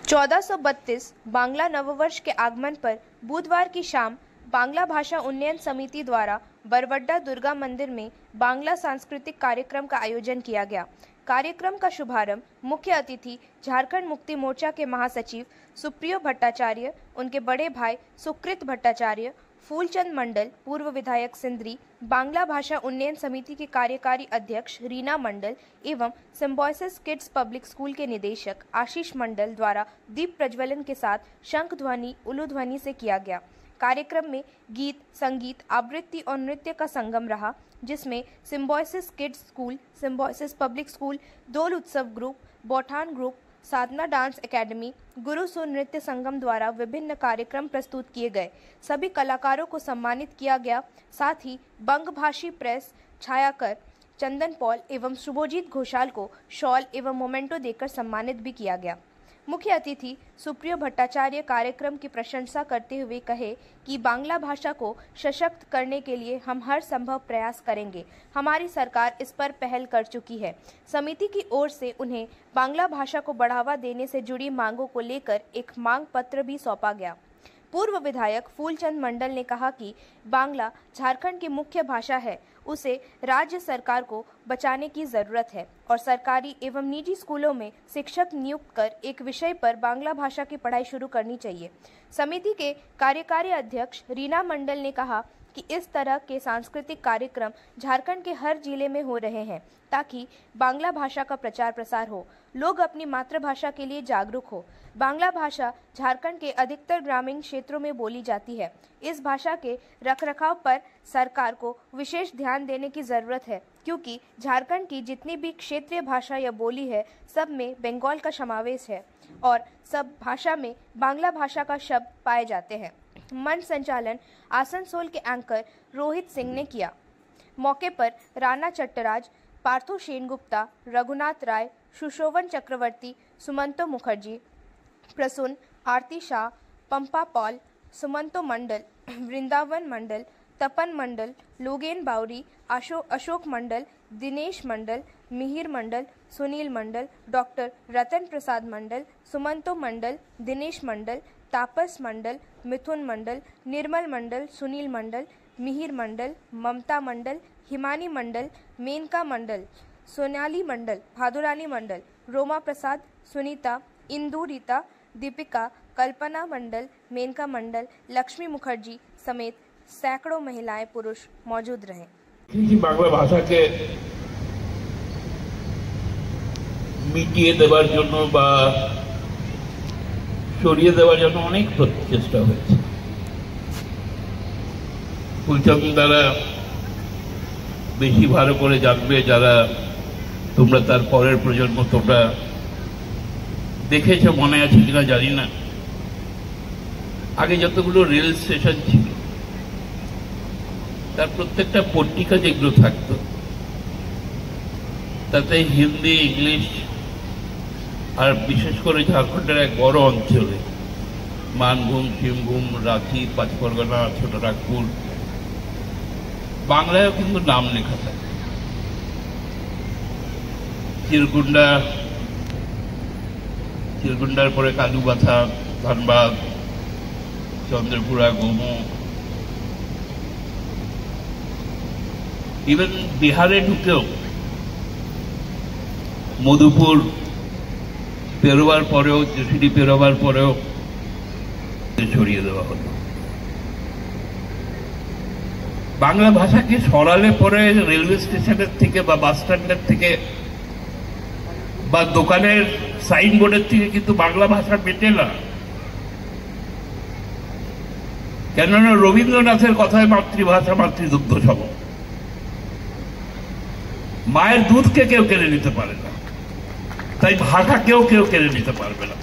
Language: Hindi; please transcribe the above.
1432 बांग्ला नववर्ष के आगमन पर बुधवार की शाम बांग्ला भाषा उन्नयन समिति द्वारा बरवड्डा दुर्गा मंदिर में बांग्ला सांस्कृतिक कार्यक्रम का आयोजन किया गया। कार्यक्रम का शुभारंभ मुख्य अतिथि झारखंड मुक्ति मोर्चा के महासचिव सुप्रियो भट्टाचार्य, उनके बड़े भाई सुकृत भट्टाचार्य, फूलचंद मंडल, पूर्व विधायक सिंदरी, बांग्ला भाषा उन्नयन समिति के कार्यकारी अध्यक्ष रीना मंडल एवं सिम्बोयसिस किड्स पब्लिक स्कूल के निदेशक आशीष मंडल द्वारा दीप प्रज्वलन के साथ शंख ध्वनि, उलू ध्वनि से किया गया। कार्यक्रम में गीत, संगीत, आवृत्ति और नृत्य का संगम रहा, जिसमें Symbiosis kids school, Symbiosis public school, Dol Utsav group, Bothan group, Sadhana dance academy, Guru Sur नृत्य संगम द्वारा विभिन्न कार्यक्रम प्रस्तुत किए गए। सभी कलाकारों को सम्मानित किया गया। साथ ही बंगभाषी प्रेस छायाकर चंदन पॉल एवं शुभोजीत घोषाल को शॉल एवं मोमेंटो देकर सम्मानित भी किया गया। मुख्य अतिथि सुप्रियो भट्टाचार्य कार्यक्रम की प्रशंसा करते हुए कहे कि बांग्ला भाषा को सशक्त करने के लिए हम हर संभव प्रयास करेंगे। हमारी सरकार इस पर पहल कर चुकी है। समिति की ओर से उन्हें बांग्ला भाषा को बढ़ावा देने से जुड़ी मांगों को लेकर एक मांग पत्र भी सौंपा गया। पूर्व विधायक फूलचंद मंडल ने कहा कि बांग्ला झारखंड की मुख्य भाषा है, उसे राज्य सरकार को बचाने की जरूरत है और सरकारी एवं निजी स्कूलों में शिक्षक नियुक्त कर एक विषय पर बांग्ला भाषा की पढ़ाई शुरू करनी चाहिए। समिति के कार्यकारी अध्यक्ष रीना मंडल ने कहा कि इस तरह के सांस्कृतिक कार्यक्रम झारखंड के हर जिले में हो रहे हैं ताकि बांग्ला भाषा का प्रचार प्रसार हो, लोग अपनी मातृभाषा के लिए जागरूक हो। बांग्ला भाषा झारखंड के अधिकतर ग्रामीण क्षेत्रों में बोली जाती है। इस भाषा के रखरखाव पर सरकार को विशेष ध्यान देने की जरूरत है, क्योंकि झारखंड की जितनी भी क्षेत्रीय भाषा या बोली है, सब में बंगाल का समावेश है और सब भाषा में बांग्ला भाषा का शब्द पाए जाते हैं। मंच संचालन आसनसोल के एंकर रोहित सिंह ने किया। मौके पर राणा चट्टराज, पार्थो सेनगुप्ता, रघुनाथ राय, सुशोभन चक्रवर्ती, सुमंतो मुखर्जी, प्रसून, आरती शाह, पंपा पॉल, सुमंतो मंडल, वृंदावन मंडल, तपन मंडल, लोगेन बाउरी, अशोक मंडल, दिनेश मंडल, मिहिर मंडल, सुनील मंडल, डॉक्टर रतन प्रसाद मंडल, सुमंतो मंडल, दिनेश मंडल, तापस मंडल, मिथुन मंडल, निर्मल मंडल, सुनील मंडल, मिहिर मंडल, ममता मंडल, हिमानी मंडल, मेनका मंडल, सोनाली मंडल, भादुरानी मंडल, रोमा प्रसाद, सुनीता, इंदु रीता, दीपिका, कल्पना मंडल, मेनका मंडल, लक्ष्मी मुखर्जी समेत सैकड़ों महिलाएं पुरुष मौजूद रहे। बांग्ला भाषा के मिटिए देवार जोन्नो बा सरिये देवार जोन्नो अनेक चेष्टा हয়েছে। फुलचंद द्वारा बेशी भालो करे जानबे যারা তোমরা তার পরের প্রজন্ম, তোমরা দেখেছো মনে আছে কিনা জানি না। আগে যতগুলো রেল স্টেশন ছিল তার প্রত্যেকটা পত্রিকা যেগুলো থাকতো তাতে হিন্দি, ইংলিশ আর বিশেষ করে ঝাড়খণ্ডের এক বড় অঞ্চলে মানভূম, সিংভূম, রাঁচি, পাঁচপরগনা, ছোটনাগপুর বাংলায়ও কিন্তু নাম লেখা থাকে। চিরকুন্ডার পরে কালুবাথা, ধানবাদ, চন্দ্রপুরা, গোমো, ইভেন বিহারে ঢুকেও মধুপুর পেরোবার পরেও, জেসিডি পেরোবার পরেও ছড়িয়ে দেওয়া হতো। বাংলা ভাষাকে সরালে পরে রেলওয়ে স্টেশনের থেকে বা বাস স্ট্যান্ডের থেকে বা দোকানের সাইনবোর্ডের থেকে কিন্তু বাংলা ভাষা মেটে না। কেননা রবীন্দ্রনাথের কথায় মাতৃভাষা মাতৃদুগ্ধ সম। মায়ের দুধকে কেউ কেড়ে নিতে পারে না, তাই ভাষা কেউ কেড়ে নিতে পারবে না।